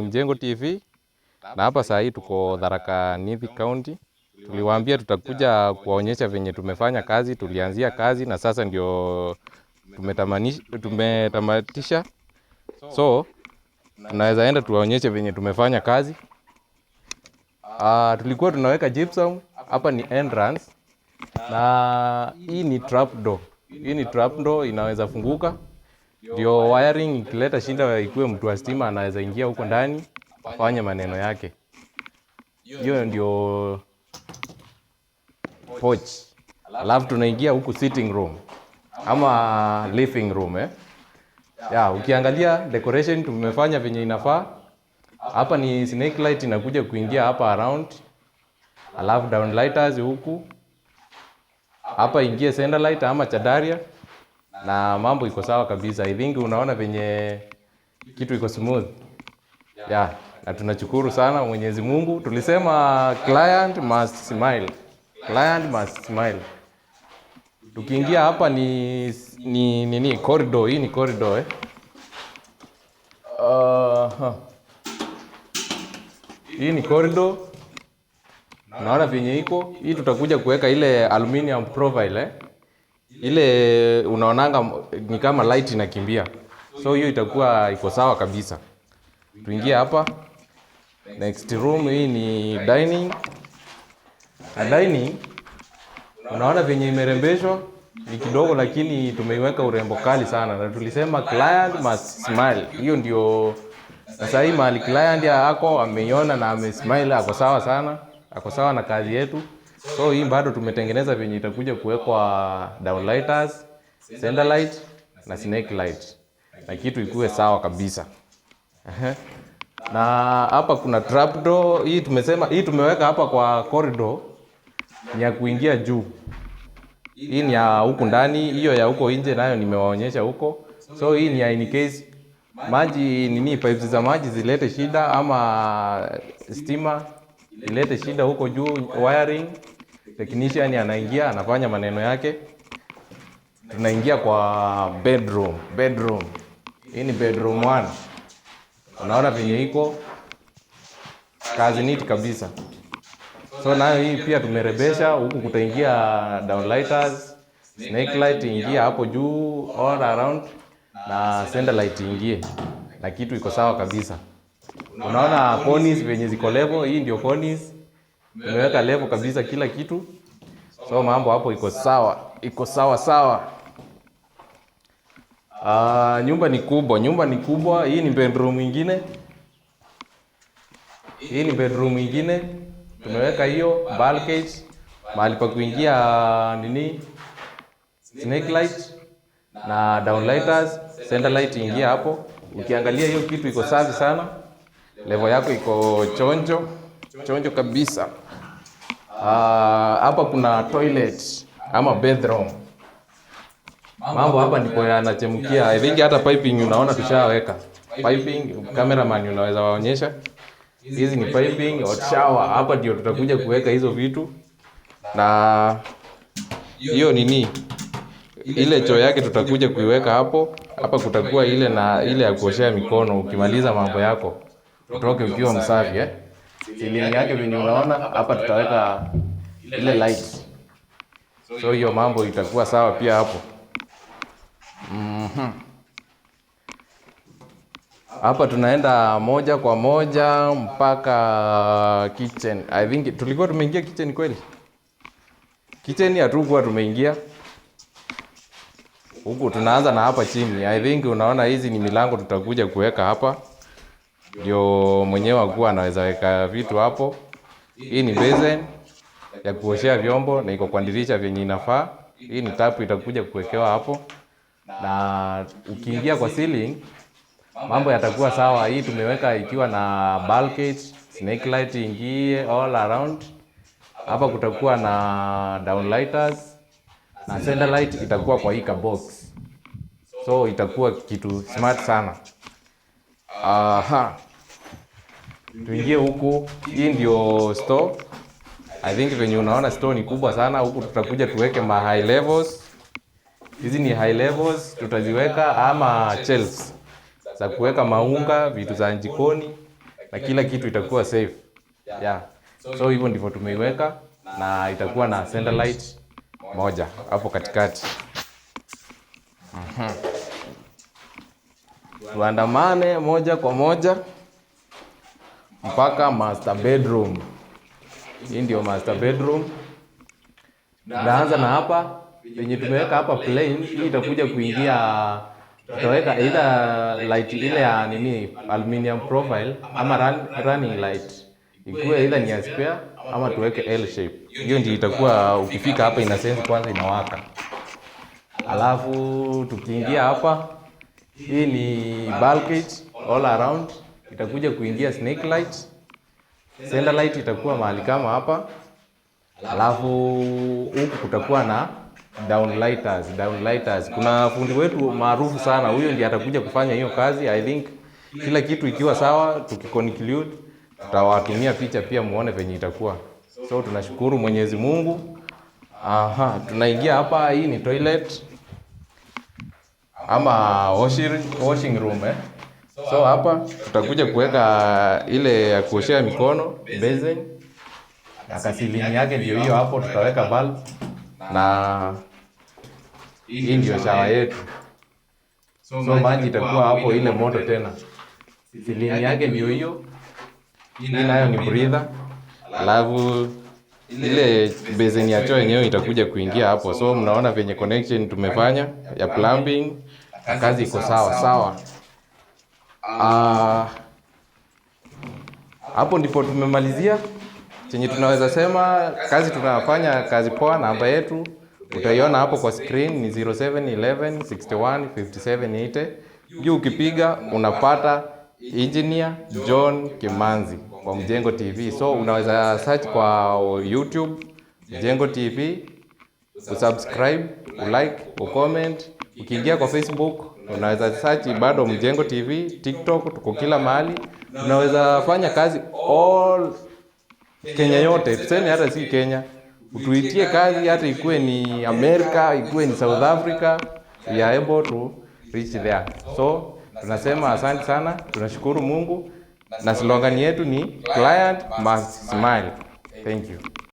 Mjengo TV na hapa saa hii tuko Tharaka Nithi County. Tuliwaambia tutakuja kuwaonyesha venye tumefanya kazi, tulianzia kazi na sasa ndio tumetamatisha. So tunaweza enda tuwaonyeshe venye tumefanya kazi. Tulikuwa tunaweka gypsum, hapa ni entrance na hii ni trap door. Hii ni trap door, inaweza funguka. Ndio wiring ikileta shida ikuwe mtu wa stima anaweza ingia huko ndani afanye maneno yake. Hiyo ndio porch. Alafu tunaingia huku sitting room ama living room ukiangalia decoration tumefanya venye inafaa. Hapa ni snake light inakuja kuingia hapa around. Alafu downlighters huku. Hapa ingie center light ama chadaria. Na mambo iko sawa kabisa. I think unaona venye kitu iko smooth. Na tunashukuru sana Mwenyezi Mungu. Tulisema client must smile. Client must smile. Tukiingia hapa ni corridor. Hii ni corridor Hii ni corridor. Unaona venye iko. Hii tutakuja kuweka ile aluminium profile ile unaonanga ni kama light inakimbia. So hiyo itakuwa iko sawa kabisa. Tuingie hapa. Next room hii ni dining. Dining unaona venye imerembeshwa ni kidogo lakini tumeiweka urembo kali sana. Na tulisema client must smile. Hiyo ndio sasa hii mahali client yako ameiona na amesmile, ako sawa sana. Ako sawa na kazi yetu. So hii bado tumetengeneza venye itakuja kuwekwa downlighters, center light na snake light. Na kitu ikuwe sawa kabisa. Na hapa kuna trap door. Hii tumesema hii tumeweka hapa kwa corridor ni ya kuingia juu. Hii ni ya huku ndani, hiyo ya huko nje nayo nimewaonyesha huko. So hii ni ya in case maji pipes za maji zilete shida ama stima ilete shida huko juu wiring. Technician anaingia anafanya maneno yake. Tunaingia kwa bedroom. Hii ni bedroom 1. Unaona venye iko kazi neat kabisa. So nayo hii pia tumerebesha. Huku kutaingia downlighters, snake light ingia hapo juu all around na center light ingie. Na kitu iko sawa kabisa. Unaona cornice venye ziko level. Hii ndio cornice. Tumeweka level kabisa kila kitu. So mambo hapo iko sawa. Iko sawa. Nyumba ni kubwa. Hii ni bedroom ingine. Tumeweka hiyo bulkhead mahali pa kuingia snake light na downlighters, center light ingia hapo. Ukiangalia hiyo kitu iko safi sana. Level yako iko chonjo kabisa. Hapa kuna toilet ama bathroom. Mambo hapa ndipo yanachemkia. I think hata piping unaona tushaweka. Piping cameraman unaweza waonyesha. Hizi ni piping hot shower. Hapa ndio tutakuja kuweka hizo vitu. Na hiyo ile choo yake tutakuja kuiweka hapo. Hapa kutakuwa ile ya kuoshea mikono ukimaliza mambo yako. Utoke ukiwa msafi Ceiling yake venye unaona hapa tutaweka ile light. So hiyo mambo itakuwa sawa pia hapo. Hapa tunaenda moja kwa moja mpaka kitchen. I think tulikuwa tumeingia kitchen kweli? Kitchen hatukuwa tumeingia. Huku tunaanza na hapa chini. I think unaona hizi ni milango tutakuja kuweka hapa. Ndio mwenyewe akuwa anaweza weka vitu hapo. Hii ni basin ya kuoshea vyombo na iko kwa dirisha venye inafaa. Hii ni tap itakuja kuwekewa hapo. Na ukiingia kwa ceiling mambo yatakuwa sawa. Hii tumeweka ikiwa na bulkhead, snake light ingie all around. Hapa kutakuwa na downlighters na center light itakuwa kwa hii box. So itakuwa kitu smart sana. Tuingie huku. Hii ndio store. I think venye unaona store ni kubwa sana. Huku tutakuja tuweke high levels. Hizi ni high levels tutaziweka ama shelves za kuweka maunga, vitu za jikoni. na kila kitu itakuwa safe. Yeah. So hivyo ndivyo tumeiweka, na itakuwa na center light moja hapo katikati. Tuandamane moja kwa moja mpaka master bedroom. Hii ndio master bedroom. Tunaanza na hapa yenye tumeweka hapa plain. Hii itakuja kuingia, tutaweka either light ile ya aluminium profile ama running light, ikuwe either ni square ama tuweke L shape. Hiyo ndio itakuwa ukifika hapa ina sense kwanza inawaka. Alafu tukiingia hapa, hii ni bulkhead all around, itakuja kuingia snake light. Center light itakuwa mahali kama hapa. Alafu huku kutakuwa na downlighters. Kuna fundi wetu maarufu sana, huyo ndiye atakuja kufanya hiyo kazi. I think kila kitu ikiwa sawa, tukiconclude tutawatumia picha pia muone venye itakuwa. So tunashukuru Mwenyezi Mungu. Tunaingia hapa, hii ni toilet ama washing room. So hapa tutakuja kuweka ile ya kuoshea mikono, basin. Na kasilini yake ndio hiyo hapo, tutaweka bulb, na hii ndio shower yetu. So maji itakuwa hapo ile moto tena. Silini yake ndio hiyo. Hii nayo ni breather. Alafu ile basin ya choo yenyewe itakuja kuingia hapo. So mnaona venye connection tumefanya ya plumbing, kazi iko sawa. Hapo ndipo tumemalizia. Chenye tunaweza sema kazi tunafanya kazi poa. Namba yetu utaiona hapo kwa screen ni 0711 61 57 80. Juu ukipiga unapata Engineer John Kimanzi kwa Mjengo TV. So unaweza search kwa YouTube Mjengo TV, usubscribe, ulike, ucomment. Ukiingia kwa Facebook unaweza search bado Mjengo TV. TikTok tuko kila mahali. Unaweza fanya kazi all Kenya yote, tuseme hata si Kenya, utuitie kazi hata ikuwe ni America, ikuwe ni South Africa, we are able to reach there. So tunasema asante sana, tunashukuru Mungu, na slogan yetu ni client must smile. Thank you.